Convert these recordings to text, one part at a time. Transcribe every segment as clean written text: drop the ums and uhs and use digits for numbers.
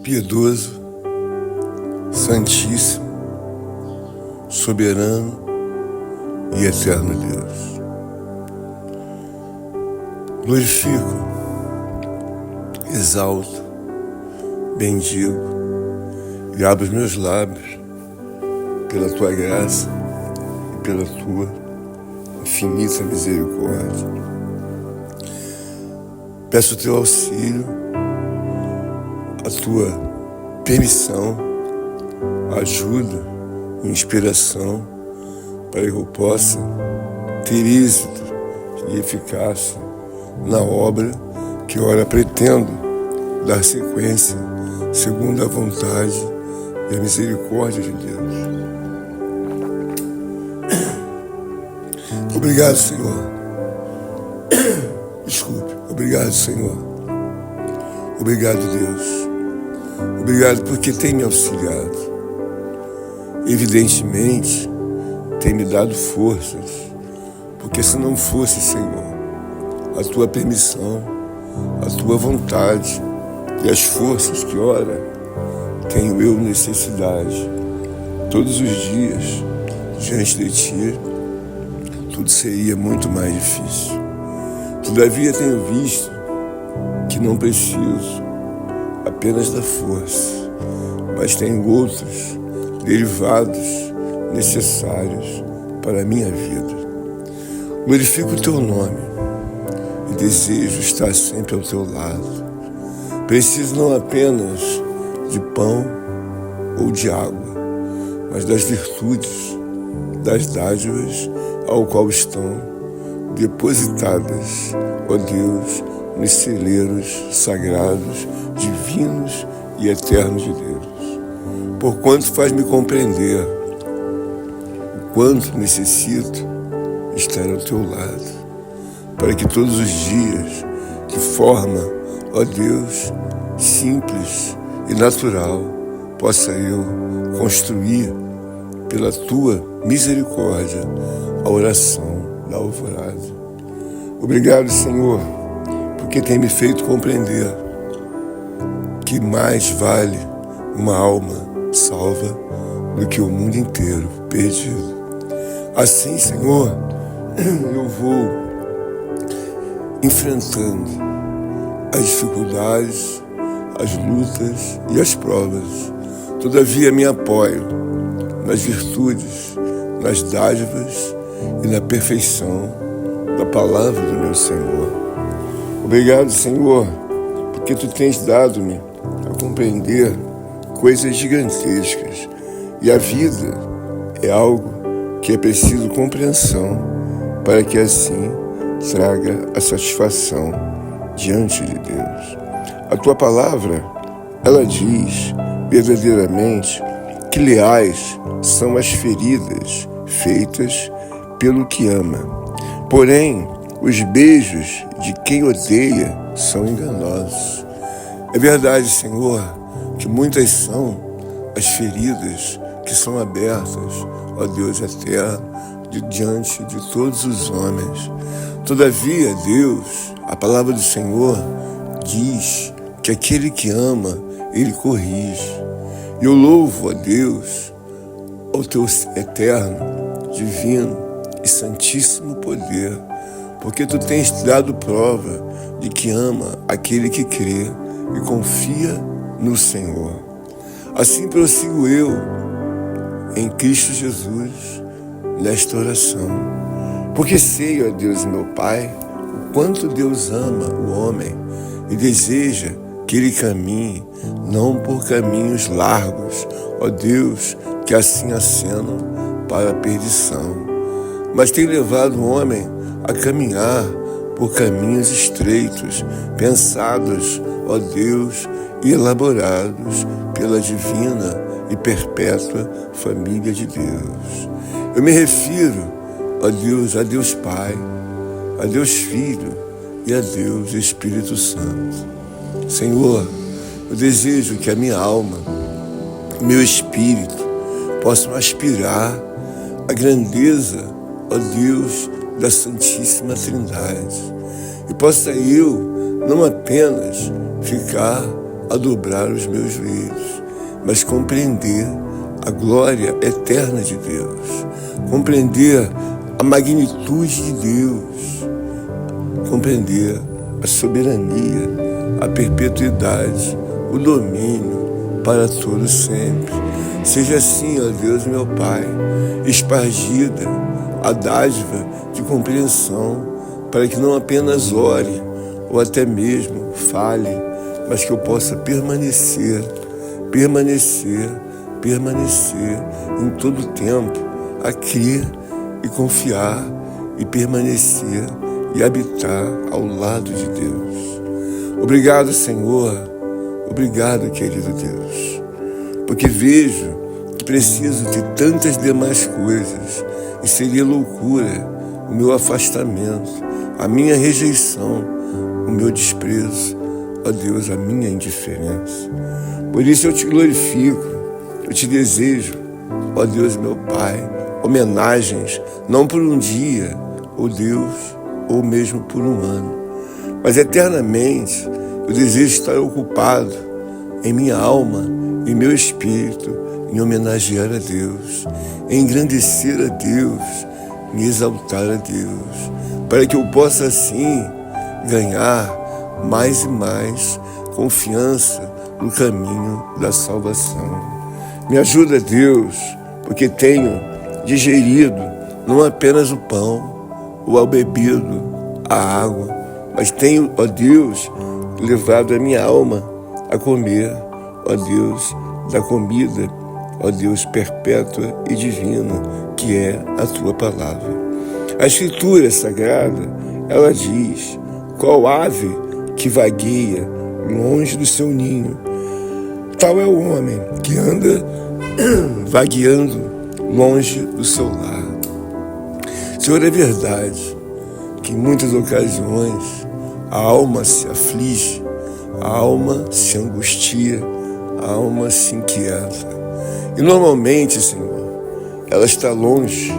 piedoso, santíssimo, soberano e eterno Deus. Glorifico, exalto, bendigo e abro os meus lábios pela tua graça e pela tua infinita misericórdia. Peço o teu auxílio, a tua permissão, ajuda e inspiração para que eu possa ter êxito e eficácia na obra que ora pretendo dar sequência segundo a vontade e a misericórdia de Deus. Obrigado, Senhor. Desculpe. Obrigado, Senhor. Obrigado, Deus. Obrigado porque tem me auxiliado. Evidentemente, tem me dado forças, porque se não fosse, Senhor, a tua permissão, a tua vontade e as forças que ora tenho eu necessidade todos os dias diante de ti, tudo seria muito mais difícil. Todavia tenho visto que não preciso apenas da força, mas tenho outros derivados necessários para a minha vida. Glorifico o teu nome e desejo estar sempre ao teu lado. Preciso não apenas de pão ou de água, mas das virtudes, das dádivas ao qual estão depositadas, ó Deus, nos celeiros sagrados, divinos e eternos de Deus. Porquanto faz-me compreender o quanto necessito estar ao teu lado, para que todos os dias, de forma, ó Deus, simples e natural, possa eu construir, pela tua misericórdia, a oração da alvorada. Obrigado, Senhor, porque tem me feito compreender que mais vale uma alma salva do que o mundo inteiro perdido. Assim, Senhor, eu vou enfrentando as dificuldades, as lutas e as provas. Todavia me apoio nas virtudes, nas dádivas e na perfeição da palavra do meu Senhor. Obrigado, Senhor, porque tu tens dado-me a compreender coisas gigantescas e a vida é algo que é preciso compreensão para que assim traga a satisfação diante de Deus. A tua palavra, ela diz verdadeiramente que leais são as feridas feitas pelo que ama. Porém, os beijos de quem odeia são enganosos. É verdade, Senhor, que muitas são as feridas que são abertas, ó Deus eterno, diante de todos os homens. Todavia, Deus, a palavra do Senhor diz que aquele que ama, ele corrige. E eu louvo a Deus, ao teu eterno, divino e santíssimo poder, porque tu tens dado prova de que ama aquele que crê e confia no Senhor. Assim prossigo eu em Cristo Jesus nesta oração, porque sei, ó Deus e meu Pai, o quanto Deus ama o homem e deseja que ele caminhe não por caminhos largos, ó Deus, que assim acenam para a perdição, mas tem levado o homem a caminhar por caminhos estreitos, pensados, ó Deus, e elaborados pela divina e perpétua família de Deus. Eu me refiro, ó Deus, a Deus Pai, a Deus Filho e a Deus Espírito Santo. Senhor, eu desejo que a minha alma, meu espírito, possam aspirar a grandeza, ó Deus, da Santíssima Trindade. E possa eu não apenas ficar a dobrar os meus joelhos, mas compreender a glória eterna de Deus, compreender a magnitude de Deus, compreender a soberania, a perpetuidade, o domínio para todo sempre. Seja assim, ó Deus, meu Pai, espargida a dádiva de compreensão, para que não apenas ore ou até mesmo fale, mas que eu possa permanecer em todo o tempo, a crer e confiar e permanecer e habitar ao lado de Deus. Obrigado, Senhor. Obrigado, querido Deus, porque vejo que preciso de tantas demais coisas e seria loucura o meu afastamento, a minha rejeição, o meu desprezo, ó Deus, a minha indiferença. Por isso eu te glorifico, eu te desejo, ó Deus, meu Pai, homenagens, não por um dia, ó Deus, ou mesmo por um ano, mas eternamente eu desejo estar ocupado em minha alma, em meu espírito, em homenagear a Deus, em engrandecer a Deus, em exaltar a Deus, para que eu possa assim ganhar mais e mais confiança no caminho da salvação. Me ajuda, Deus, porque tenho digerido não apenas o pão, ou ao bebido, a água, mas tenho, ó Deus, levado a minha alma a comer, ó Deus, da comida, ó Deus, perpétua e divina, que é a Tua palavra. A Escritura Sagrada, ela diz: qual ave que vagueia longe do seu ninho, tal é o homem que anda vagueando longe do seu lar. Senhor, é verdade que em muitas ocasiões a alma se aflige, a alma se angustia, a alma se inquieta. E normalmente, Senhor, ela está longe,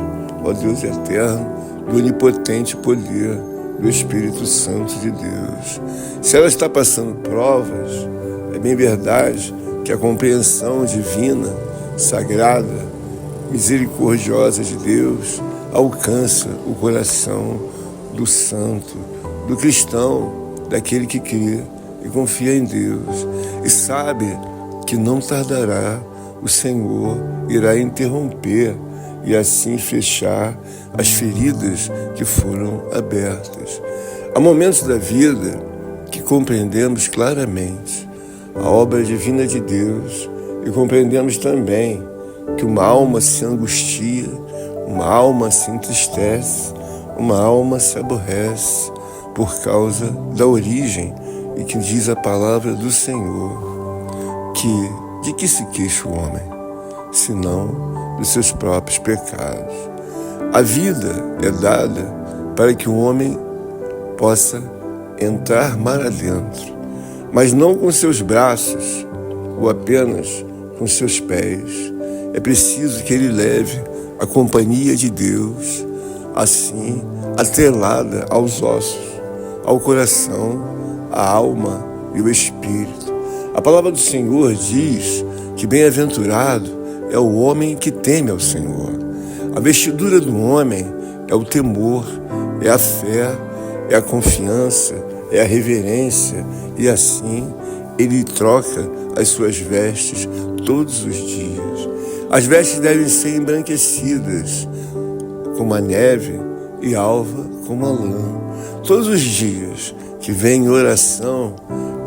ó Deus eterno, do onipotente poder do Espírito Santo de Deus. Se ela está passando provas, é bem verdade que a compreensão divina, sagrada, misericordiosa de Deus alcança o coração do santo, do cristão, daquele que crê e confia em Deus e sabe que não tardará, o Senhor irá interromper e assim fechar as feridas que foram abertas. Há momentos da vida que compreendemos claramente a obra divina de Deus e compreendemos também que uma alma se angustia, uma alma se entristece, uma alma se aborrece por causa da origem e que diz a palavra do Senhor que de que se queixa o homem, senão dos seus próprios pecados. A vida é dada para que o homem possa entrar mar adentro, mas não com seus braços ou apenas com seus pés. É preciso que ele leve a companhia de Deus, assim, atrelada aos ossos, ao coração, à alma e ao espírito. A palavra do Senhor diz que bem-aventurado é o homem que teme ao Senhor. A vestidura do homem é o temor, é a fé, é a confiança, é a reverência, e assim ele troca as suas vestes todos os dias. As vestes devem ser embranquecidas como a neve e alva como a lã. Todos os dias que venho em oração,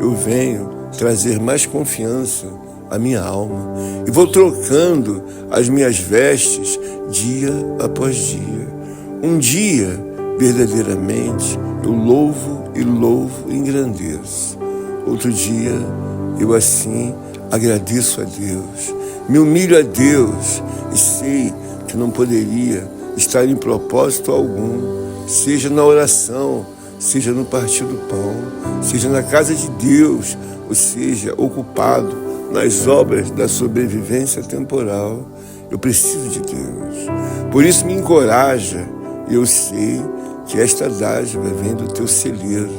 eu venho trazer mais confiança à minha alma e vou trocando as minhas vestes dia após dia. Um dia, verdadeiramente, eu louvo e engrandeço. Outro dia, eu assim agradeço a Deus, me humilho a Deus e sei que não poderia estar em propósito algum, seja na oração, seja no partir do pão, seja na casa de Deus, ou seja, ocupado nas obras da sobrevivência temporal. Eu preciso de Deus. Por isso me encoraja, e eu sei que esta dádiva vem do teu celeiro,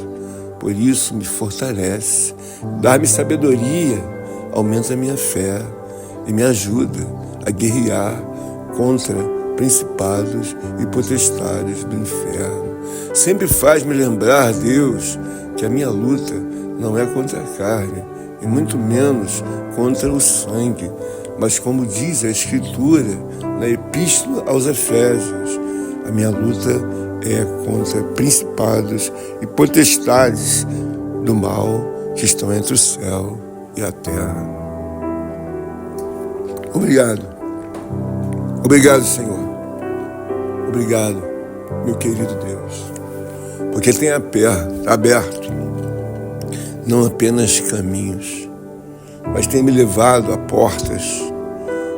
Por isso me fortalece, dá-me sabedoria, aumenta a minha fé e me ajuda a guerrear contra principados e potestades do inferno. Sempre faz-me lembrar, Deus, que a minha luta não é contra a carne, e muito menos contra o sangue, mas como diz a Escritura na Epístola aos Efésios, a minha luta é contra principados e potestades do mal que estão entre o céu e a terra. Obrigado. Obrigado, Senhor. Obrigado, meu querido Deus, porque tem aberto não apenas caminhos, mas tem me levado a portas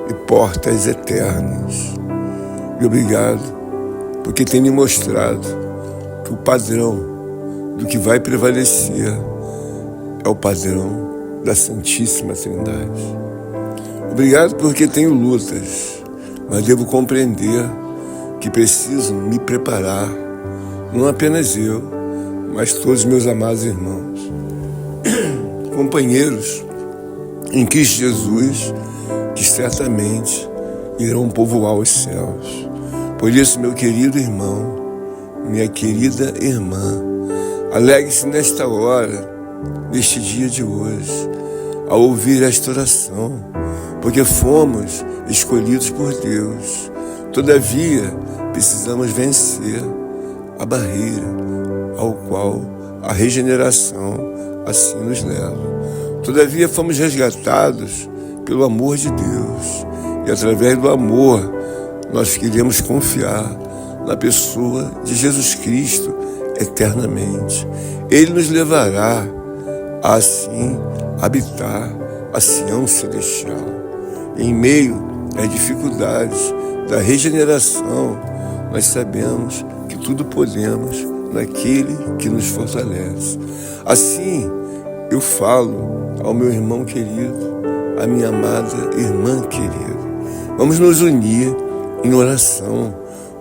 e portas eternas. E obrigado, porque tem me mostrado que o padrão do que vai prevalecer é o padrão da Santíssima Trindade. Obrigado porque tenho lutas, mas devo compreender que preciso me preparar, não apenas eu, mas todos meus amados irmãos, companheiros em Cristo Jesus, que certamente irão povoar os céus. Por isso, meu querido irmão, minha querida irmã, alegre-se nesta hora, neste dia de hoje, ao ouvir esta oração, porque fomos escolhidos por Deus. Todavia, precisamos vencer a barreira ao qual a regeneração assim nos leva. Todavia, fomos resgatados pelo amor de Deus, e através do amor nós queremos confiar na pessoa de Jesus Cristo eternamente. Ele nos levará a assim habitar a Sião Celestial. Em meio às dificuldades da regeneração, nós sabemos que tudo podemos naquele que nos fortalece. Assim, eu falo ao meu irmão querido, à minha amada irmã querida. Vamos nos unir em oração,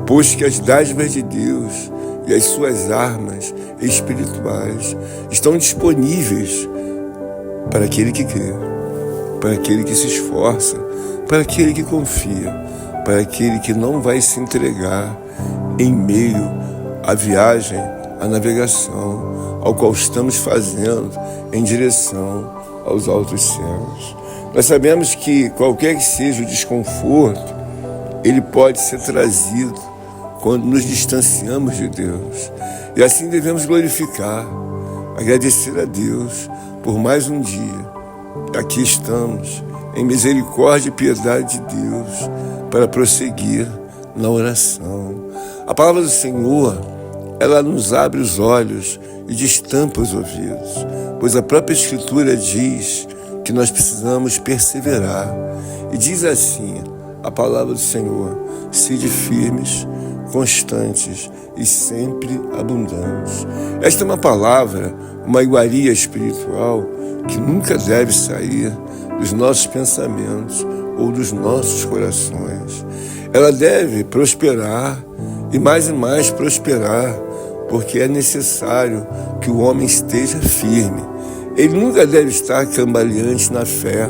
pois que as dádivas de Deus e as suas armas espirituais estão disponíveis para aquele que crê, para aquele que se esforça, para aquele que confia, para aquele que não vai se entregar em meio à viagem, à navegação, ao qual estamos fazendo em direção aos altos céus. Nós sabemos que qualquer que seja o desconforto, ele pode ser trazido quando nos distanciamos de Deus. E assim devemos glorificar, agradecer a Deus por mais um dia. Aqui estamos, em misericórdia e piedade de Deus, para prosseguir na oração. A palavra do Senhor, ela nos abre os olhos e destampa os ouvidos, pois a própria Escritura diz que nós precisamos perseverar. E diz assim a palavra do Senhor: sede firmes, constantes e sempre abundantes. Esta é uma palavra, uma iguaria espiritual que nunca deve sair dos nossos pensamentos ou dos nossos corações. Ela deve prosperar e mais prosperar, porque é necessário que o homem esteja firme. Ele nunca deve estar cambaleante na fé,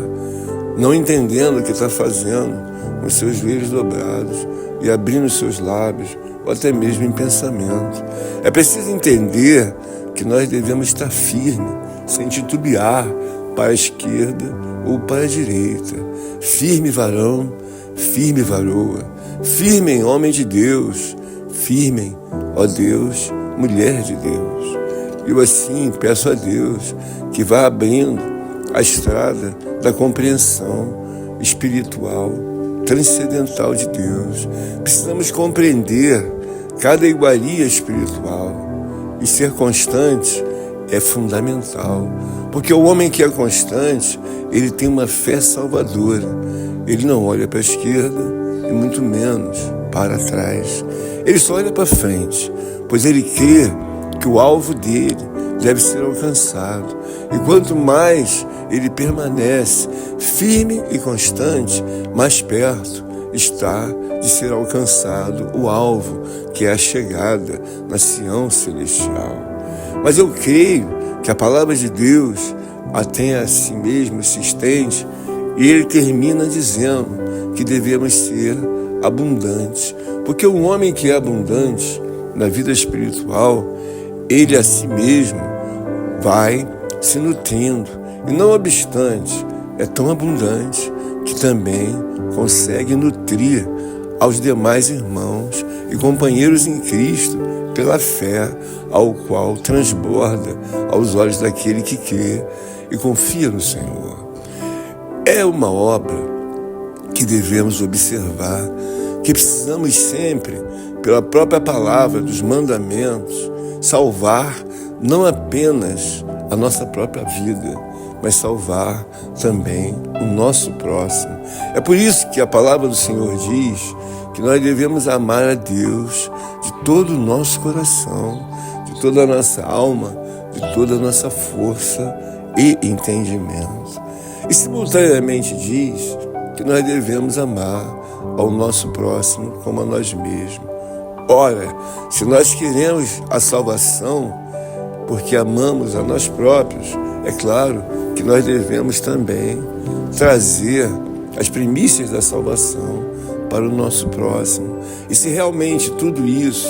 não entendendo o que está fazendo, com seus joelhos dobrados e abrindo seus lábios, ou até mesmo em pensamento. É preciso entender que nós devemos estar firmes, sem titubear para a esquerda ou para a direita. Firme varão, firme varoa, firme homem de Deus, firme, ó Deus, mulher de Deus. Eu assim peço a Deus que vá abrindo a estrada da compreensão espiritual, transcendental de Deus. Precisamos compreender cada iguaria espiritual, e ser constante é fundamental, porque o homem que é constante, ele tem uma fé salvadora. Ele não olha para a esquerda e muito menos para trás. Ele só olha para frente, pois ele crê que o alvo dele deve ser alcançado. E quanto mais ele permanece firme e constante, mais perto está de ser alcançado o alvo, que é a chegada na Sião Celestial. Mas eu creio que a palavra de Deus até a si mesmo se estende, e ele termina dizendo que devemos ser abundantes, porque um homem que é abundante na vida espiritual, ele a si mesmo vai se nutrindo, e não obstante, é tão abundante que também consegue nutrir aos demais irmãos e companheiros em Cristo pela fé, ao qual transborda aos olhos daquele que crê e confia no Senhor. É uma obra que devemos observar, que precisamos sempre, pela própria palavra dos mandamentos, salvar não apenas a nossa própria vida, mas salvar também o nosso próximo. É por isso que a palavra do Senhor diz que nós devemos amar a Deus de todo o nosso coração, de toda a nossa alma, de toda a nossa força e entendimento. E simultaneamente diz que nós devemos amar ao nosso próximo como a nós mesmos. Ora, se nós queremos a salvação porque amamos a nós próprios, é claro que nós devemos também trazer as primícias da salvação para o nosso próximo. E se realmente tudo isso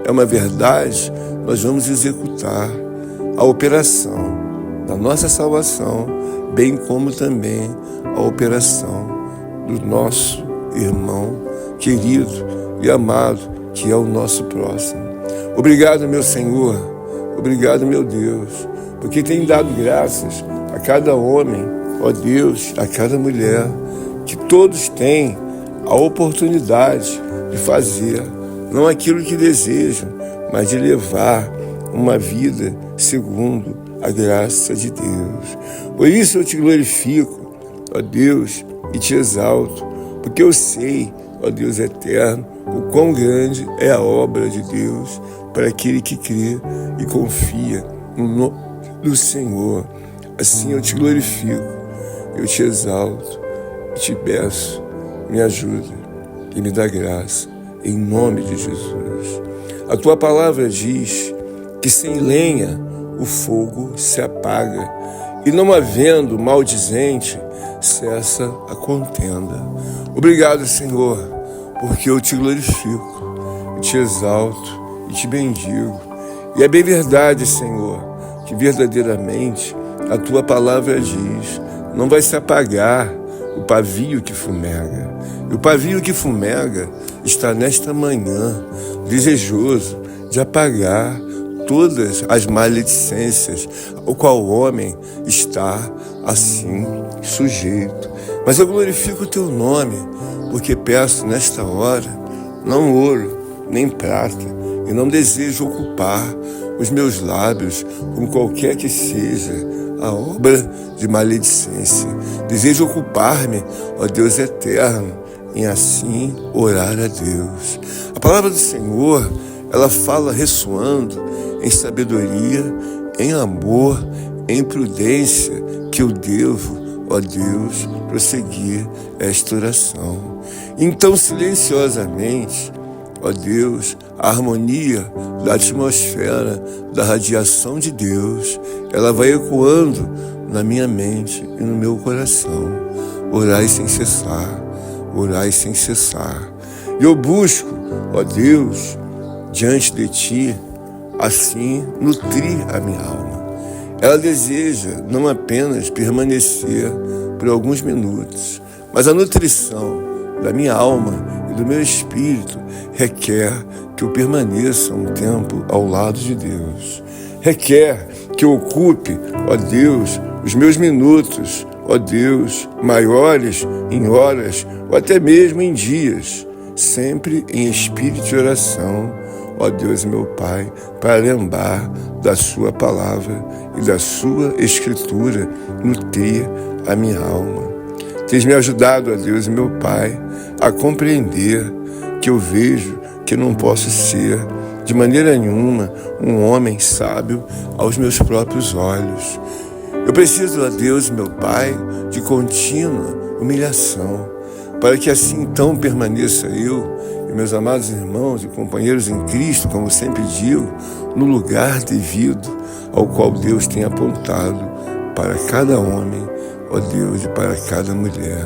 é uma verdade, nós vamos executar a operação da nossa salvação, bem como também a operação do nosso irmão querido e amado, que é o nosso próximo. Obrigado, meu Senhor, obrigado, meu Deus, porque tem dado graças a cada homem, ó Deus, a cada mulher, que todos têm a oportunidade de fazer, não aquilo que desejam, mas de levar uma vida segundo a graça de Deus. Por isso eu te glorifico, ó Deus, e te exalto, porque eu sei, ó Deus eterno, o quão grande é a obra de Deus para aquele que crê e confia no nome do Senhor. Assim eu te glorifico, eu te exalto e te peço, me ajuda e me dá graça, em nome de Jesus. A tua palavra diz que sem lenha o fogo se apaga, e não havendo maldizente, cessa a contenda. Obrigado, Senhor, porque eu te glorifico, eu te exalto e te bendigo. E é bem verdade, Senhor, que verdadeiramente a tua palavra diz, não vai se apagar o pavio que fumega. E o pavio que fumega está nesta manhã desejoso de apagar todas as maledicências ao qual o homem está assim sujeito. Mas eu glorifico o teu nome, porque peço nesta hora, não ouro, nem prata, e não desejo ocupar os meus lábios com qualquer que seja a obra de maledicência. Desejo ocupar-me, ó Deus eterno, em assim orar a Deus. A palavra do Senhor, ela fala ressoando em sabedoria, em amor, em prudência, que eu devo, ó Deus, prosseguir esta oração. Então, silenciosamente, ó Deus, a harmonia da atmosfera, da radiação de Deus, ela vai ecoando na minha mente e no meu coração. Orai sem cessar, orai sem cessar. E eu busco, ó Deus, diante de Ti, assim nutrir a minha alma. Ela deseja não apenas permanecer por alguns minutos, mas a nutrição da minha alma e do meu espírito requer que eu permaneça um tempo ao lado de Deus. Requer que eu ocupe, ó Deus, os meus minutos, ó Deus, maiores em horas ou até mesmo em dias, sempre em espírito de oração, ó Deus meu Pai, para lembrar da sua palavra e da sua escritura, nutrir a minha alma. Tens me ajudado, ó Deus meu Pai, a compreender que eu vejo que não posso ser, de maneira nenhuma, um homem sábio aos meus próprios olhos. Eu preciso, ó Deus meu Pai, de contínua humilhação. para que assim então permaneça eu e meus amados irmãos e companheiros em Cristo, como sempre digo, no lugar devido ao qual Deus tem apontado para cada homem, ó Deus, e para cada mulher.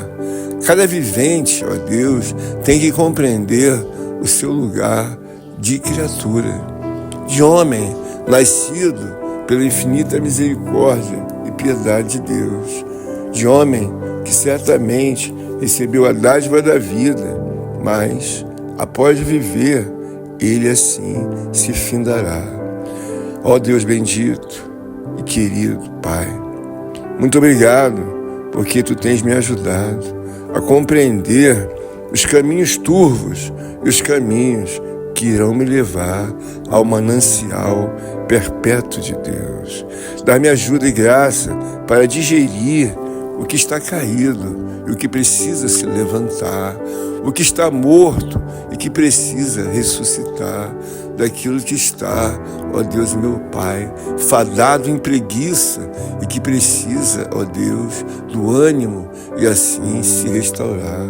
Cada vivente, ó Deus, tem que compreender o seu lugar de criatura, de homem nascido pela infinita misericórdia e piedade de Deus, de homem que certamente recebeu a dádiva da vida, mas após viver, ele assim se findará. Ó Deus bendito e querido Pai, muito obrigado, porque Tu tens me ajudado a compreender os caminhos turvos e os caminhos que irão me levar ao manancial perpétuo de Deus. Dá-me ajuda e graça para digerir o que está caído e o que precisa se levantar, o que está morto e que precisa ressuscitar, daquilo que está, ó Deus meu Pai, fadado em preguiça e que precisa, ó Deus, do ânimo e assim se restaurar.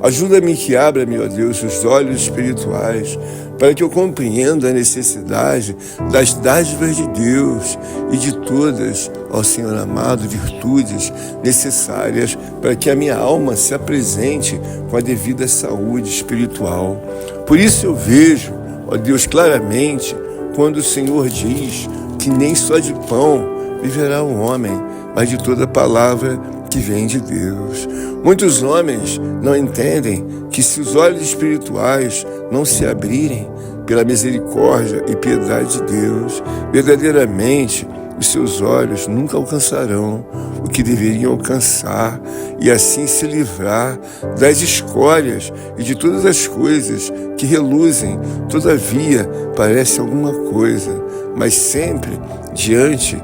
Ajuda-me que abra-me, ó Deus, os olhos espirituais para que eu compreenda a necessidade das dádivas de Deus e de todas, ó Senhor amado, virtudes necessárias para que a minha alma se apresente com a devida saúde espiritual. Por isso eu vejo, ó Deus, claramente, quando o Senhor diz que nem só de pão viverá o homem, mas de toda palavra que vem de Deus. Muitos homens não entendem que se os olhos espirituais não se abrirem pela misericórdia e piedade de Deus, verdadeiramente os seus olhos nunca alcançarão o que deveriam alcançar e assim se livrar das escórias e de todas as coisas que reluzem, todavia parece alguma coisa, mas sempre diante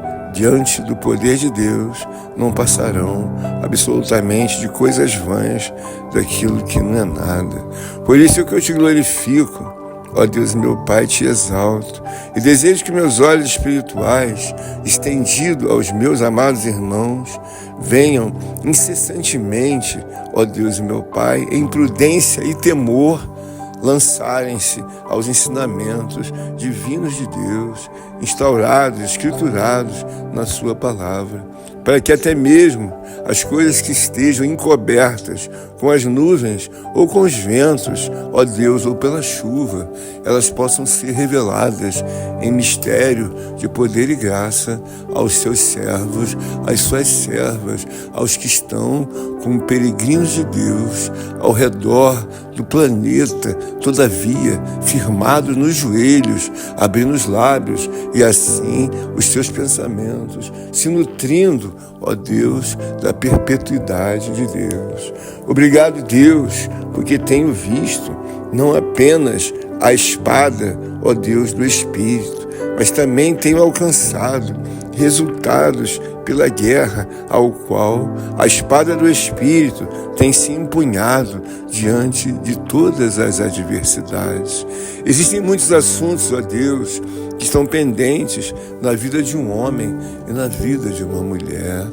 do poder de Deus, não passarão absolutamente de coisas vãs, daquilo que não é nada. Por isso é que eu te glorifico, ó Deus meu Pai, te exalto e desejo que meus olhos espirituais, estendidos aos meus amados irmãos, venham incessantemente, ó Deus meu Pai, em prudência e temor, lançarem-se aos ensinamentos divinos de Deus, instaurados, escriturados na sua palavra, para que até mesmo as coisas que estejam encobertas com as nuvens ou com os ventos, ó Deus, ou pela chuva, elas possam ser reveladas em mistério de poder e graça aos seus servos, às suas servas, aos que estão como peregrinos de Deus ao redor do planeta, todavia firmados nos joelhos, abrindo os lábios e assim os seus pensamentos, se nutrindo, ó Deus, da perpetuidade de Deus. Obrigado, Deus, porque tenho visto não apenas a espada, ó Deus, do Espírito, mas também tenho alcançado resultados pela guerra ao qual a espada do Espírito tem se empunhado diante de todas as adversidades. Existem muitos assuntos, ó Deus, que estão pendentes na vida de um homem e na vida de uma mulher.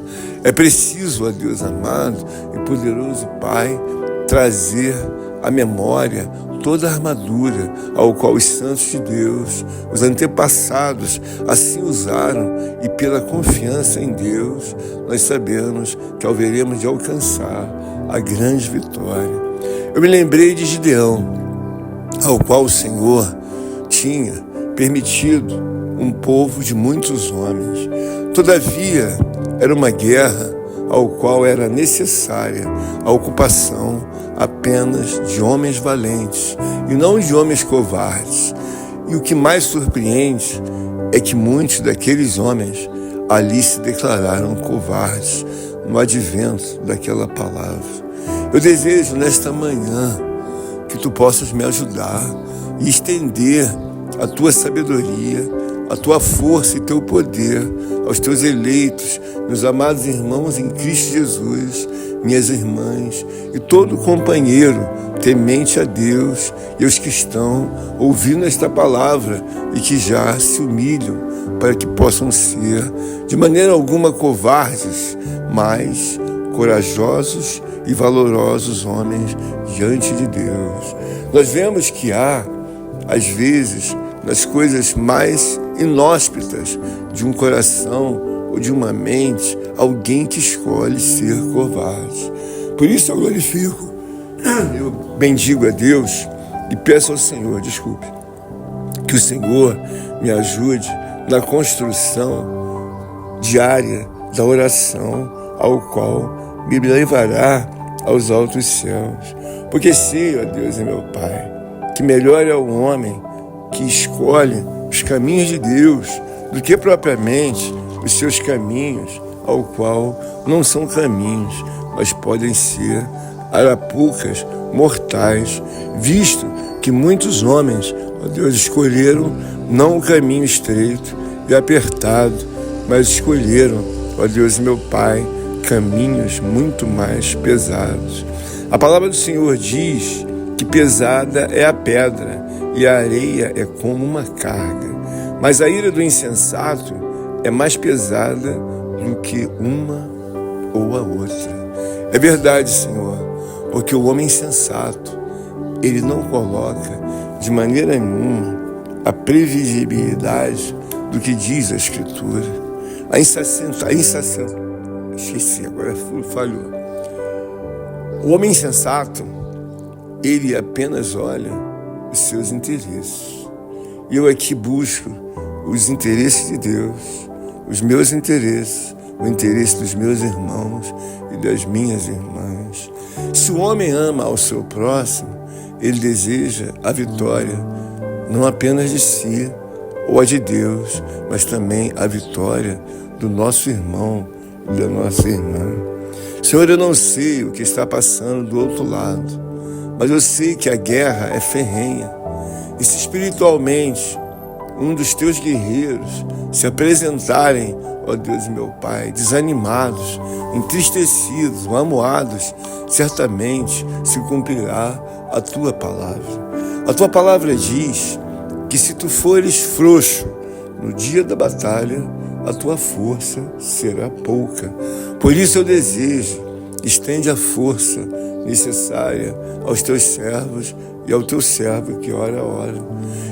É preciso, ó Deus amado e poderoso Pai, trazer à memória toda a armadura ao qual os santos de Deus, os antepassados, assim usaram, e pela confiança em Deus, nós sabemos que haveremos de alcançar a grande vitória. Eu me lembrei de Gideão, ao qual o Senhor tinha permitido um povo de muitos homens. Todavia, era uma guerra ao qual era necessária a ocupação apenas de homens valentes e não de homens covardes. E o que mais surpreende é que muitos daqueles homens ali se declararam covardes no advento daquela palavra. Eu desejo nesta manhã que tu possas me ajudar e estender a tua sabedoria, a tua força e teu poder aos teus eleitos, meus amados irmãos em Cristo Jesus, minhas irmãs e todo companheiro temente a Deus e os que estão ouvindo esta palavra e que já se humilham para que possam ser de maneira alguma covardes, mas corajosos e valorosos homens diante de Deus. Nós vemos que há, às vezes, nas coisas mais inóspitas de um coração ou de uma mente, alguém que escolhe ser covarde. Por isso eu glorifico, eu bendigo a Deus e peço ao Senhor, que o Senhor me ajude na construção diária da oração, ao qual me levará aos altos céus. Porque sei, ó Deus e meu Pai, que melhor é o homem que escolhe os caminhos de Deus do que propriamente os seus caminhos, ao qual não são caminhos, mas podem ser arapucas mortais, visto que muitos homens, ó Deus, escolheram não o caminho estreito e apertado, mas escolheram, ó Deus meu Pai, caminhos muito mais pesados. A palavra do Senhor diz que pesada é a pedra e a areia é como uma carga, mas a ira do insensato é mais pesada do que uma ou a outra. É verdade, Senhor, porque o homem insensato, ele não coloca de maneira nenhuma a previsibilidade do que diz a Escritura. Esqueci, agora falhou. O homem insensato, ele apenas olha os seus interesses. E eu aqui busco os interesses de Deus, os meus interesses, o interesse dos meus irmãos e das minhas irmãs. Se o homem ama ao seu próximo, ele deseja a vitória, não apenas de si ou a de Deus, mas também a vitória do nosso irmão e da nossa irmã. Senhor, eu não sei o que está passando do outro lado, mas eu sei que a guerra é ferrenha. E se espiritualmente um dos teus guerreiros se apresentarem, ó Deus meu Pai, desanimados, entristecidos, magoados, certamente se cumprirá a tua palavra. A tua palavra diz que se tu fores frouxo no dia da batalha, a tua força será pouca. Por isso eu desejo, estende a força necessária aos teus servos e ao teu servo que ora a ora.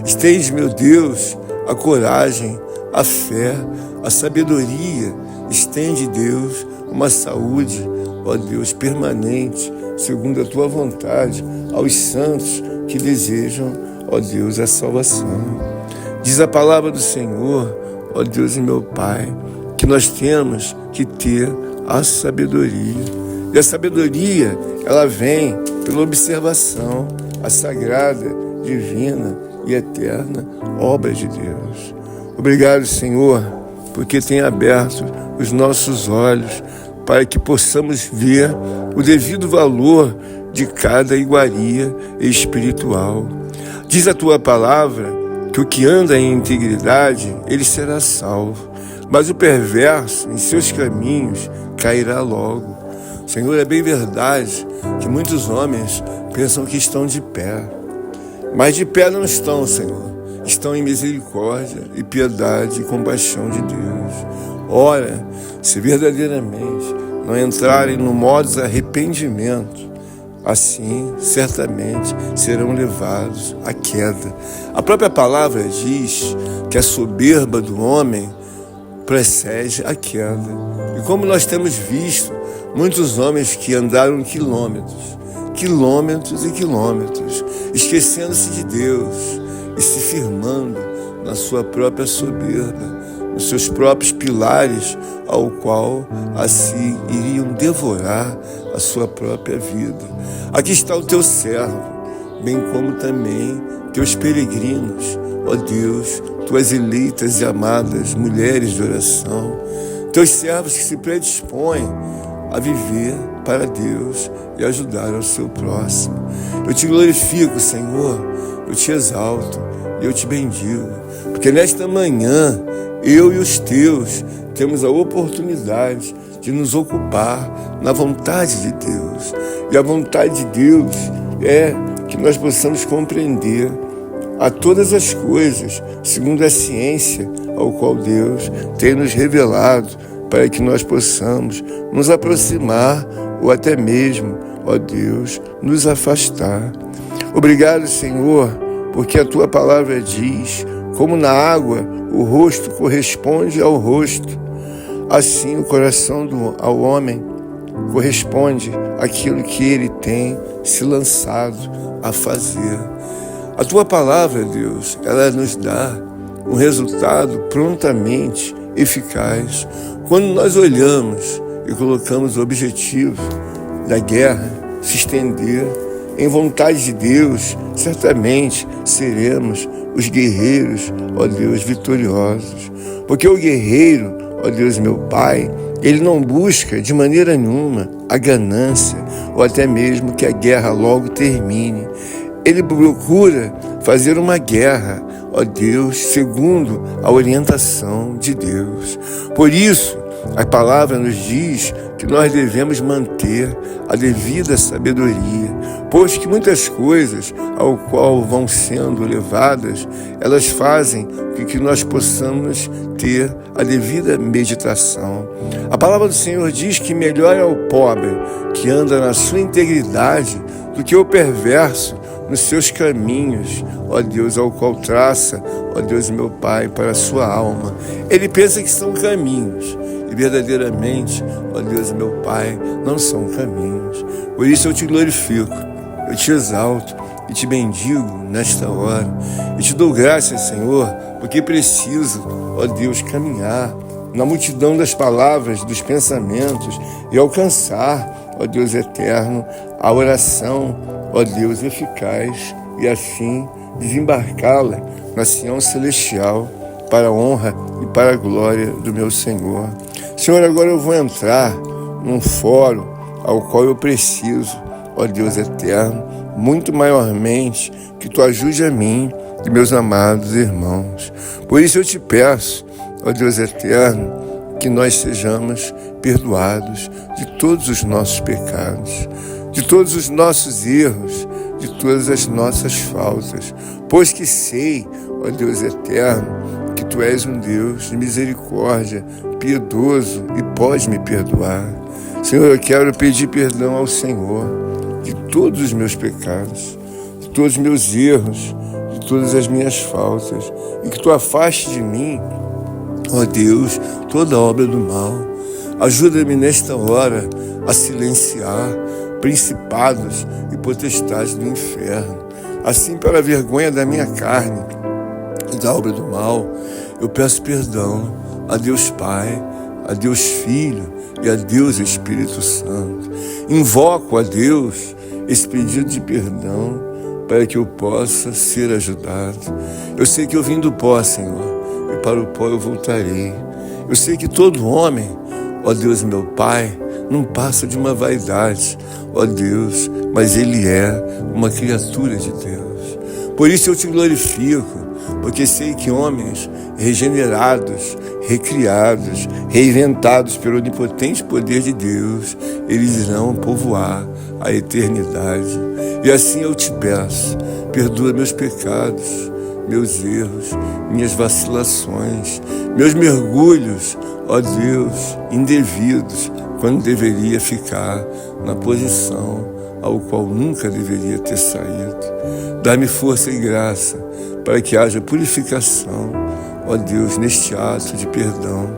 Estende, meu Deus, a coragem, a fé, a sabedoria. Estende, Deus, uma saúde, ó Deus, permanente, segundo a tua vontade, aos santos que desejam, ó Deus, a salvação. Diz a palavra do Senhor, ó Deus e meu Pai, que nós temos que ter a sabedoria. E a sabedoria, ela vem pela observação, a sagrada, divina e eterna obra de Deus. Obrigado, Senhor, porque tem aberto os nossos olhos para que possamos ver o devido valor de cada iguaria espiritual. Diz a tua palavra que o que anda em integridade, ele será salvo, mas o perverso em seus caminhos cairá logo. Senhor, é bem verdade que muitos homens pensam que estão de pé, mas de pé não estão, Senhor. Estão em misericórdia e piedade e compaixão de Deus. Ora, se verdadeiramente não entrarem no modo de arrependimento, assim, certamente, serão levados à queda. A própria palavra diz que a soberba do homem precede a queda. E como nós temos visto, muitos homens que andaram quilômetros e quilômetros, esquecendo-se de Deus e se firmando na sua própria soberba, nos seus próprios pilares, ao qual assim iriam devorar a sua própria vida. Aqui está o teu servo, bem como também teus peregrinos, ó Deus, tuas eleitas e amadas mulheres de oração, teus servos que se predispõem a viver para Deus e ajudar ao seu próximo. Eu te glorifico, Senhor, eu te exalto e eu te bendigo, porque nesta manhã eu e os teus temos a oportunidade de nos ocupar na vontade de Deus. E a vontade de Deus é que nós possamos compreender a todas as coisas, segundo a ciência ao qual Deus tem nos revelado para que nós possamos nos aproximar ou até mesmo, ó Deus, nos afastar. Obrigado, Senhor, porque a Tua palavra diz, como na água o rosto corresponde ao rosto, assim o coração ao homem corresponde àquilo que ele tem se lançado a fazer. A Tua palavra, Deus, ela nos dá um resultado prontamente eficaz. Quando nós olhamos e colocamos o objetivo da guerra se estender em vontade de Deus, certamente seremos os guerreiros, ó Deus, vitoriosos. Porque o guerreiro, ó Deus, meu Pai, ele não busca de maneira nenhuma a ganância ou até mesmo que a guerra logo termine. Ele procura fazer uma guerra, ó Deus, segundo a orientação de Deus. Por isso, a palavra nos diz que nós devemos manter a devida sabedoria, pois que muitas coisas ao qual vão sendo levadas, elas fazem com que nós possamos ter a devida meditação. A palavra do Senhor diz que melhor é o pobre que anda na sua integridade do que o perverso nos seus caminhos, ó Deus, ao qual traça, ó Deus, meu Pai, para a sua alma. Ele pensa que são caminhos, e verdadeiramente, ó Deus, meu Pai, não são caminhos. Por isso eu te glorifico, eu te exalto e te bendigo nesta hora. E te dou graças, Senhor, porque preciso, ó Deus, caminhar na multidão das palavras, dos pensamentos e alcançar, ó Deus eterno, a oração, ó Deus eficaz, e assim desembarcá-la na Sião celestial para a honra e para a glória do meu Senhor. Senhor, agora eu vou entrar num fórum ao qual eu preciso, ó Deus eterno, muito maiormente que Tu ajude a mim e meus amados irmãos. Por isso eu te peço, ó Deus eterno, que nós sejamos perdoados de todos os nossos pecados, de todos os nossos erros, de todas as nossas faltas, pois que sei, ó Deus eterno, que Tu és um Deus de misericórdia, piedoso e pode me perdoar. Senhor, eu quero pedir perdão ao Senhor de todos os meus pecados, de todos os meus erros, de todas as minhas faltas, e que Tu afaste de mim, ó Deus, toda obra do mal. Ajuda-me nesta hora a silenciar principados e potestades do inferno. Assim, para a vergonha da minha carne e da obra do mal, eu peço perdão a Deus Pai, a Deus Filho e a Deus Espírito Santo. Invoco a Deus esse pedido de perdão para que eu possa ser ajudado. Eu sei que eu vim do pó, Senhor, e para o pó eu voltarei. Eu sei que todo homem, ó Deus meu Pai, não passa de uma vaidade, ó Deus, mas ele é uma criatura de Deus. Por isso eu te glorifico, porque sei que homens regenerados, recriados, reinventados pelo onipotente poder de Deus, eles irão povoar a eternidade. E assim eu te peço, perdoa meus pecados, meus erros, minhas vacilações, meus mergulhos, ó Deus, indevidos, quando deveria ficar na posição ao qual nunca deveria ter saído. Dá-me força e graça para que haja purificação, ó Deus, neste ato de perdão,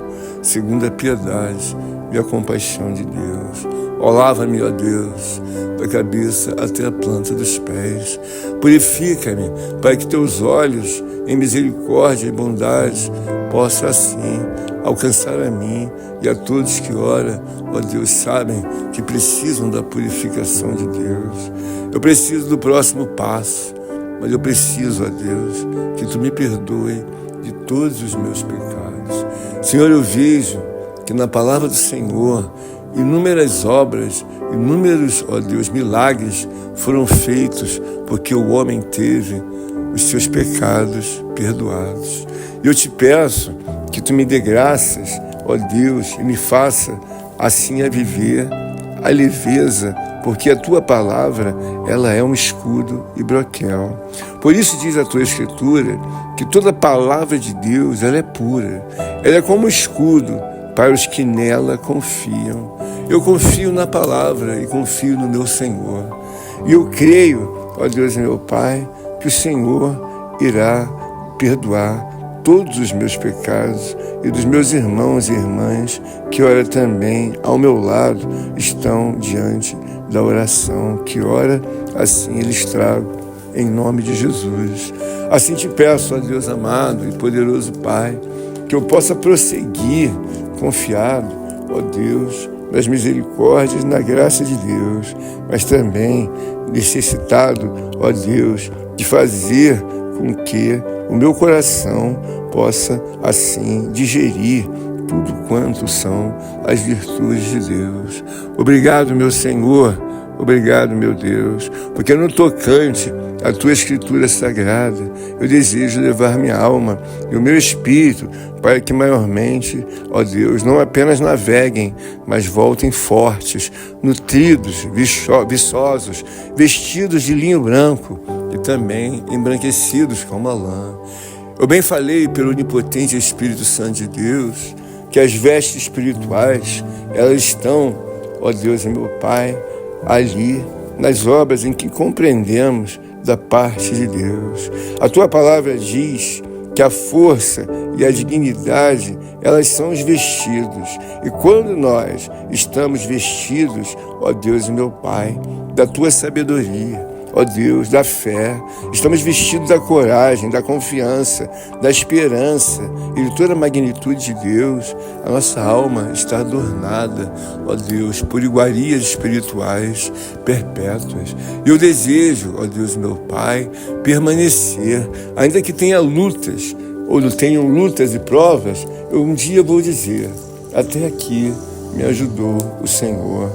segundo a piedade e a compaixão de Deus. Ó, lava-me, ó Deus, da cabeça até a planta dos pés. Purifica-me para que Teus olhos, em misericórdia e bondade, possam assim alcançar a mim e a todos que ora, ó Deus, sabem que precisam da purificação de Deus. Eu preciso do próximo passo, mas eu preciso, ó Deus, que Tu me perdoe de todos os meus pecados. Senhor, eu vejo que na palavra do Senhor, inúmeras obras, inúmeros, ó Deus, milagres foram feitos porque o homem teve os seus pecados perdoados. E eu te peço que Tu me dê graças, ó Deus, e me faça assim a viver a leveza, porque a Tua palavra, ela é um escudo e broquel. Por isso diz a Tua Escritura que toda palavra de Deus, ela é pura. Ela é como um escudo para os que nela confiam. Eu confio na palavra e confio no meu Senhor. E eu creio, ó Deus meu Pai, que o Senhor irá perdoar todos os meus pecados e dos meus irmãos e irmãs que ora também ao meu lado estão diante da oração, que ora assim eles tragam em nome de Jesus. Assim te peço, ó Deus amado e poderoso Pai, que eu possa prosseguir confiado, ó Deus, nas misericórdias e na graça de Deus, mas também necessitado, ó Deus, de fazer com que o meu coração possa assim digerir tudo quanto são as virtudes de Deus. Obrigado, meu Senhor, obrigado, meu Deus, porque no tocante à tua escritura sagrada, eu desejo levar minha alma e o meu espírito para que maiormente, ó Deus, não apenas naveguem, mas voltem fortes, nutridos, viçosos, vestidos de linho branco e também embranquecidos como a lã. Eu bem falei pelo onipotente Espírito Santo de Deus que as vestes espirituais, elas estão, ó Deus e meu Pai, ali nas obras em que compreendemos da parte de Deus. A tua palavra diz que a força e a dignidade, elas são os vestidos. E quando nós estamos vestidos, ó Deus e meu Pai, da tua sabedoria, ó Deus, da fé, estamos vestidos da coragem, da confiança, da esperança e de toda a magnitude de Deus, a nossa alma está adornada, ó Deus, por iguarias espirituais perpétuas. E eu desejo, ó Deus, meu Pai, permanecer, ainda que tenha lutas, ou tenham lutas e provas, eu um dia vou dizer, até aqui me ajudou o Senhor.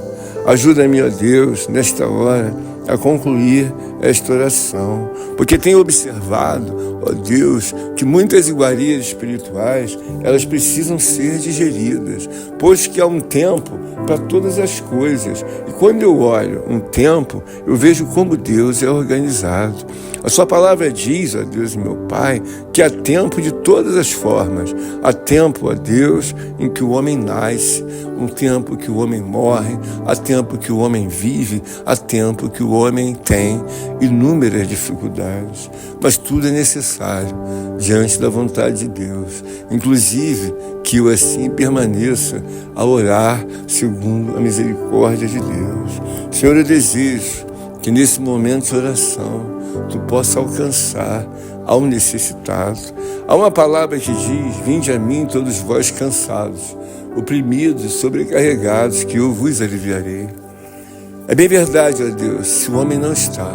Ajuda-me, ó Deus, nesta hora, a concluir esta oração, porque tenho observado, ó Deus, que muitas iguarias espirituais, elas precisam ser digeridas, pois que há um tempo para todas as coisas, e quando eu olho um tempo, eu vejo como Deus é organizado. A sua palavra diz, ó Deus meu Pai, que há tempo de todas as formas, há tempo, ó Deus, em que o homem nasce, um tempo que o homem morre, há tempo que o homem vive, há tempo que o homem tem inúmeras dificuldades, mas tudo é necessário diante da vontade de Deus, inclusive que eu assim permaneça a orar segundo a misericórdia de Deus. Senhor, eu desejo que nesse momento de oração tu possa alcançar ao necessitado. Há uma palavra que diz: vinde a mim todos vós cansados, oprimidos e sobrecarregados, que eu vos aliviarei. É bem verdade, ó Deus, se o homem não está,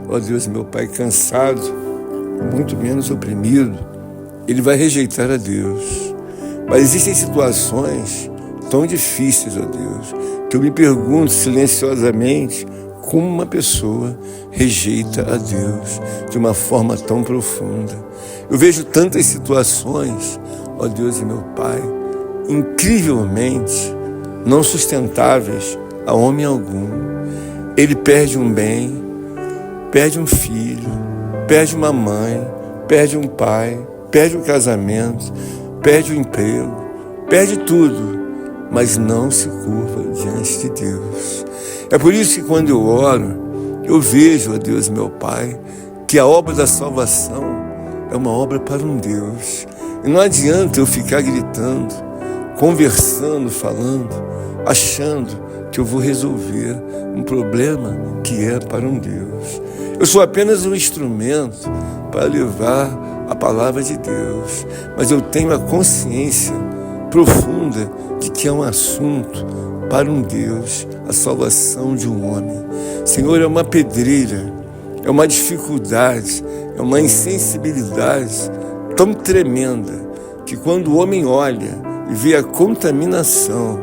ó Deus, meu Pai, cansado, muito menos oprimido, ele vai rejeitar a Deus. Mas existem situações tão difíceis, ó Deus, que eu me pergunto silenciosamente como uma pessoa rejeita a Deus de uma forma tão profunda. Eu vejo tantas situações, ó Deus e meu Pai, incrivelmente não sustentáveis a homem algum. Ele perde um bem, perde um filho, perde uma mãe, perde um pai, perde o casamento, perde o emprego, perde tudo, mas não se curva diante de Deus. É por isso que quando eu oro, eu vejo, ó Deus meu Pai, que a obra da salvação é uma obra para um Deus. E não adianta eu ficar gritando, conversando, falando, achando que eu vou resolver um problema que é para um Deus. Eu sou apenas um instrumento para levar a palavra de Deus, mas eu tenho a consciência profunda de que é um assunto para um Deus, a salvação de um homem. Senhor, é uma pedreira, é uma dificuldade, é uma insensibilidade tão tremenda que quando o homem olha e vê a contaminação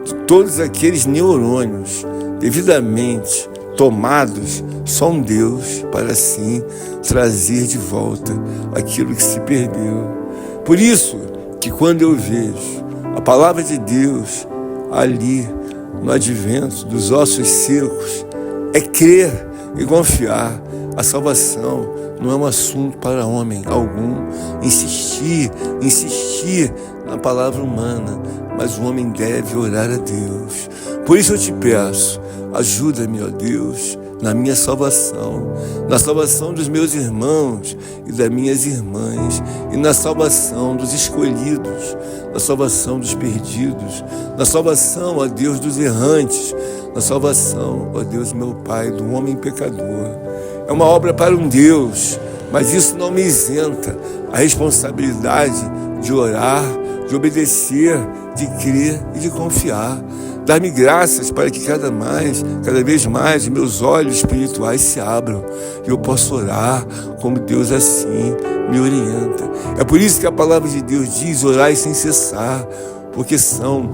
de todos aqueles neurônios devidamente tomados, só um Deus para assim trazer de volta aquilo que se perdeu. Por isso que quando eu vejo a palavra de Deus ali no advento dos ossos secos, é crer e confiar. A salvação não é um assunto para homem algum. Insistir na palavra humana, mas o homem deve orar a Deus. Por isso eu te peço, ajuda-me, ó Deus, na minha salvação, na salvação dos meus irmãos e das minhas irmãs, e na salvação dos escolhidos, na salvação dos perdidos, na salvação, ó Deus, dos errantes, na salvação, ó Deus, meu Pai, do homem pecador. É uma obra para um Deus, mas isso não me isenta a responsabilidade de orar, de obedecer, de crer e de confiar. Dar-me graças para que cada vez mais, meus olhos espirituais se abram e eu possa orar como Deus assim me orienta. É por isso que a palavra de Deus diz: orai sem cessar, porque são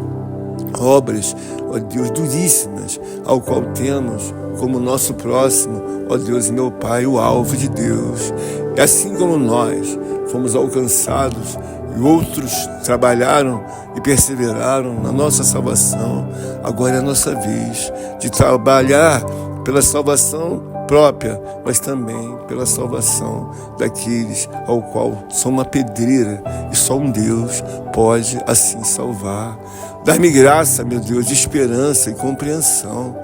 obras, ó Deus, duríssimas, ao qual temos como nosso próximo, ó Deus, meu Pai, o alvo de Deus. E assim como nós fomos alcançados e outros trabalharam e perseveraram na nossa salvação, agora é a nossa vez de trabalhar pela salvação própria, mas também pela salvação daqueles ao qual são uma pedreira e só um Deus pode assim salvar. Dá-me graça, meu Deus, de esperança e compreensão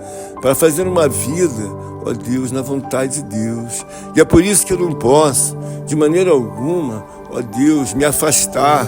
para fazer uma vida, ó Deus, na vontade de Deus. E é por isso que eu não posso, de maneira alguma, ó Deus, me afastar,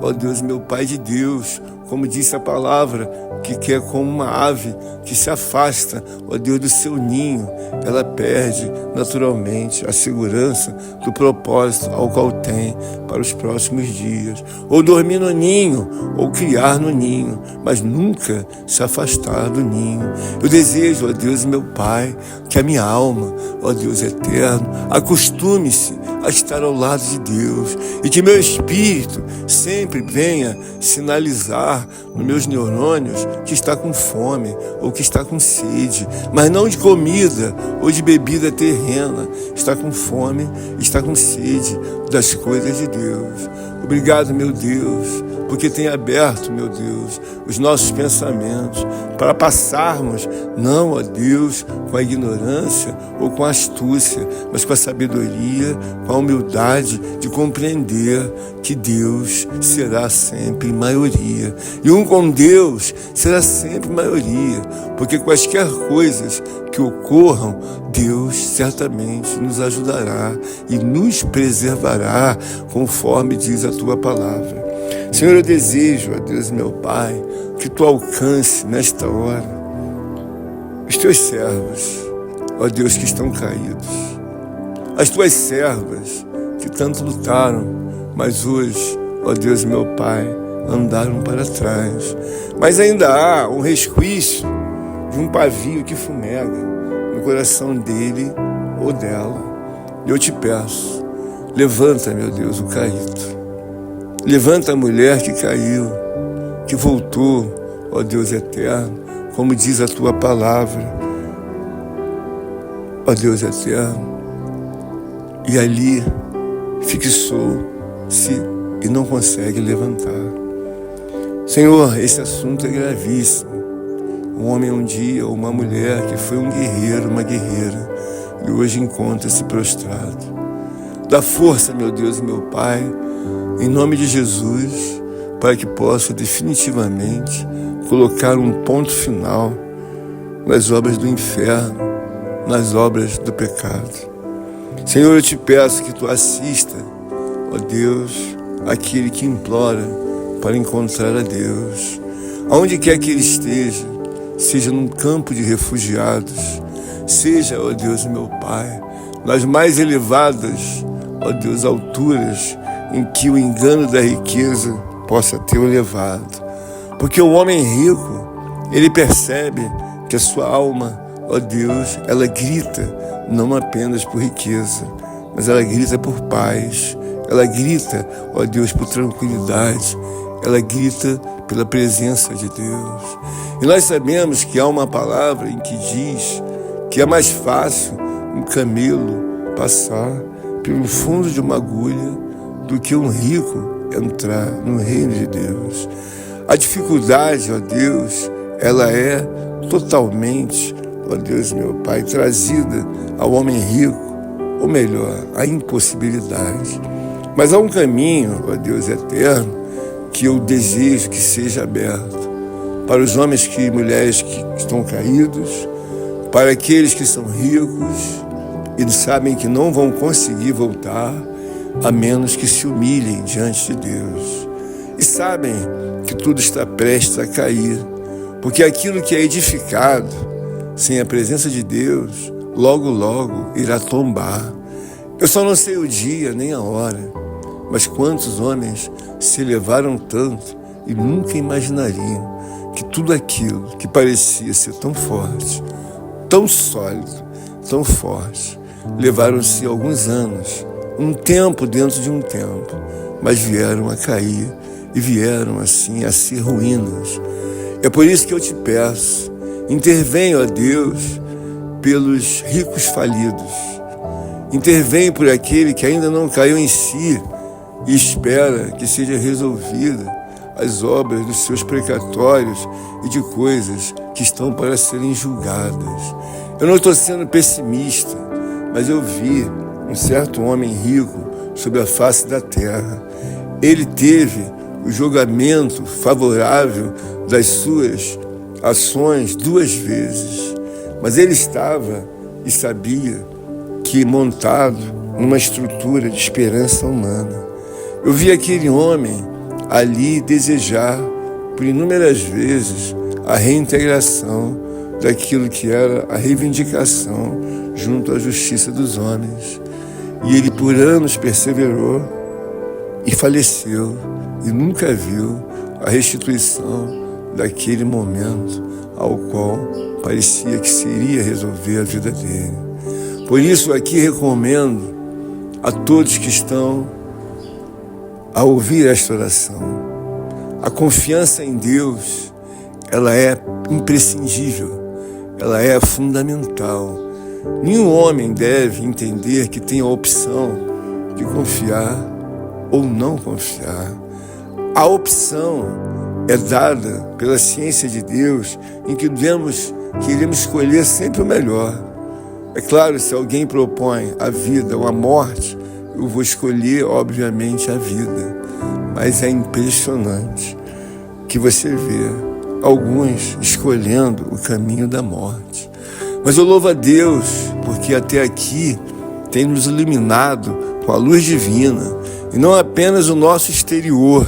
ó Deus, meu Pai de Deus, como disse a palavra, que é como uma ave que se afasta, ó Deus, do seu ninho, ela perde naturalmente a segurança do propósito ao qual tem para os próximos dias. Ou dormir no ninho, ou criar no ninho, mas nunca se afastar do ninho. Eu desejo, ó Deus, meu Pai, que a minha alma, ó Deus eterno, acostume-se a estar ao lado de Deus e que meu espírito sempre venha sinalizar nos meus neurônios que está com fome ou que está com sede, mas não de comida ou de bebida terrena. Está com fome, está com sede das coisas de Deus. Obrigado, meu Deus, porque tem aberto, meu Deus, os nossos pensamentos para passarmos, não, ó Deus, com a ignorância ou com a astúcia, mas com a sabedoria, com a humildade de compreender que Deus será sempre maioria. E um com Deus será sempre maioria, porque quaisquer coisas que ocorram, Deus certamente nos ajudará e nos preservará, conforme diz a tua palavra. Senhor, eu desejo, ó Deus, meu Pai, que tu alcance nesta hora os teus servos, ó Deus, que estão caídos, as tuas servas que tanto lutaram, mas hoje, ó Deus, meu Pai, andaram para trás. Mas ainda há um resquício de um pavio que fumega no coração dele ou dela. E eu te peço, levanta, meu Deus, o caído. Levanta a mulher que caiu, que voltou, ó Deus eterno, como diz a tua palavra, ó Deus eterno, e ali fixou-se e não consegue levantar. Senhor, esse assunto é gravíssimo. Um homem um dia, ou uma mulher que foi um guerreiro, uma guerreira, e hoje encontra-se prostrado. Dá força, meu Deus e meu Pai, em nome de Jesus, para que possa definitivamente colocar um ponto final nas obras do inferno, nas obras do pecado. Senhor, eu te peço que tu assista, ó Deus, aquele que implora para encontrar a Deus. Aonde quer que ele esteja, seja num campo de refugiados, seja, ó Deus, meu Pai, nas mais elevadas, ó Deus, alturas em que o engano da riqueza possa ter o levado. Porque o homem rico, ele percebe que a sua alma, ó Deus, ela grita não apenas por riqueza, mas ela grita por paz, ela grita, ó Deus, por tranquilidade, ela grita pela presença de Deus. E nós sabemos que há uma palavra em que diz que é mais fácil um camelo passar pelo fundo de uma agulha do que um rico entrar no reino de Deus. A dificuldade, ó Deus, ela é totalmente, ó Deus, meu Pai, trazida ao homem rico, ou melhor, a impossibilidade. Mas há um caminho, ó Deus eterno, que eu desejo que seja aberto para os homens e mulheres que estão caídos, para aqueles que são ricos e sabem que não vão conseguir voltar a menos que se humilhem diante de Deus. E sabem que tudo está prestes a cair, porque aquilo que é edificado sem a presença de Deus, logo, logo irá tombar. Eu só não sei o dia nem a hora, mas quantos homens se elevaram tanto e nunca imaginariam que tudo aquilo que parecia ser tão forte, tão sólido, tão forte, levaram-se alguns anos, um tempo dentro de um tempo, mas vieram a cair e vieram assim a ser ruínas. É por isso que eu te peço, intervenha, ó Deus, pelos ricos falidos, intervém por aquele que ainda não caiu em si e espera que seja resolvida as obras dos seus precatórios e de coisas que estão para serem julgadas. Eu não estou sendo pessimista, mas eu vi um certo homem rico sobre a face da terra. Ele teve o julgamento favorável das suas ações 2 vezes, mas ele estava e sabia que montado numa estrutura de esperança humana. Eu vi aquele homem ali desejar por inúmeras vezes a reintegração daquilo que era a reivindicação junto à justiça dos homens. E ele por anos perseverou e faleceu e nunca viu a restituição daquele momento ao qual parecia que seria resolver a vida dele. Por isso aqui recomendo a todos que estão a ouvir esta oração. A confiança em Deus, ela é imprescindível, ela é fundamental. Nenhum homem deve entender que tem a opção de confiar ou não confiar. A opção é dada pela ciência de Deus, em que iremos escolher sempre o melhor. É claro, se alguém propõe a vida ou a morte, eu vou escolher, obviamente, a vida. Mas é impressionante que você vê alguns escolhendo o caminho da morte. Mas eu louvo a Deus, porque até aqui tem nos iluminado com a luz divina, e não apenas o nosso exterior,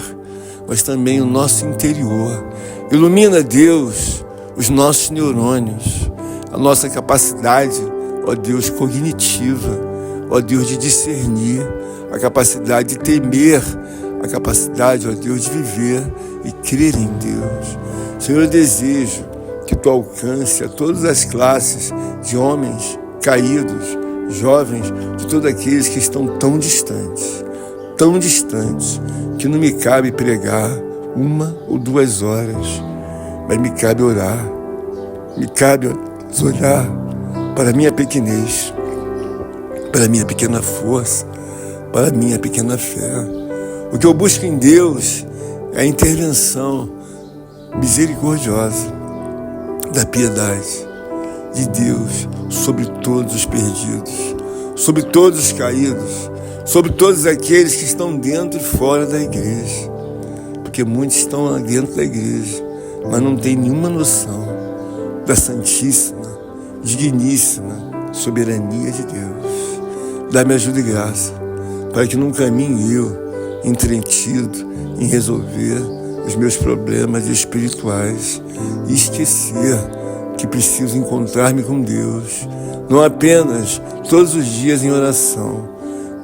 mas também o nosso interior. Ilumina, Deus, os nossos neurônios, a nossa capacidade, ó Deus, cognitiva, ó Deus, de discernir, a capacidade de temer, a capacidade, ó Deus, de viver e crer em Deus. Senhor, eu desejo que Tu alcance a todas as classes de homens caídos, jovens, de todos aqueles que estão tão distantes, que não me cabe pregar 1 ou 2 horas, mas me cabe orar, me cabe olhar para a minha pequenez, para a minha pequena força, para a minha pequena fé. O que eu busco em Deus é a intervenção misericordiosa da piedade de Deus sobre todos os perdidos, sobre todos os caídos, sobre todos aqueles que estão dentro e fora da igreja. Porque muitos estão lá dentro da igreja, mas não têm nenhuma noção da santíssima, digníssima soberania de Deus. Dá-me ajuda e graça, para que não caminhe eu entretido em resolver os meus problemas espirituais e esquecer que preciso encontrar-me com Deus, não apenas todos os dias em oração,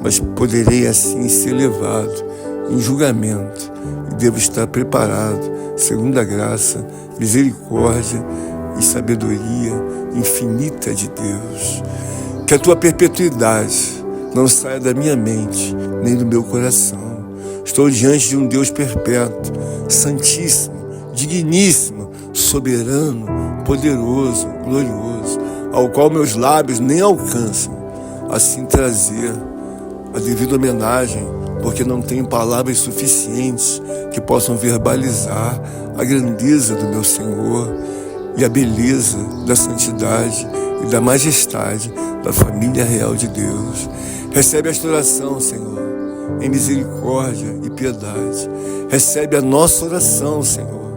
mas poderei assim ser levado em julgamento e devo estar preparado segundo a graça, misericórdia e sabedoria infinita de Deus. Que a Tua perpetuidade não saia da minha mente nem do meu coração. Estou diante de um Deus perpétuo, santíssimo, digníssimo, soberano, poderoso, glorioso, ao qual meus lábios nem alcançam assim trazer a devida homenagem, porque não tenho palavras suficientes que possam verbalizar a grandeza do meu Senhor e a beleza da santidade e da majestade da família real de Deus. Recebe esta oração, Senhor, em misericórdia e piedade. Recebe a nossa oração, Senhor,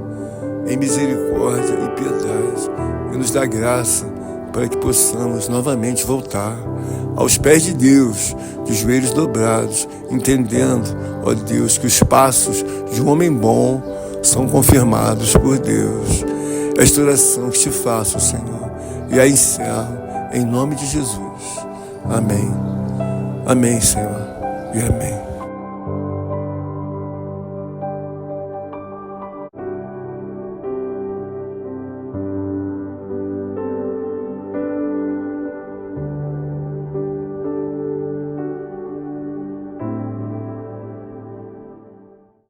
em misericórdia e piedade, e nos dá graça para que possamos novamente voltar aos pés de Deus, de joelhos dobrados, entendendo, ó Deus, que os passos de um homem bom são confirmados por Deus. Esta oração que te faço, Senhor, e a encerro em nome de Jesus. Amém. Amém, Senhor, e amém.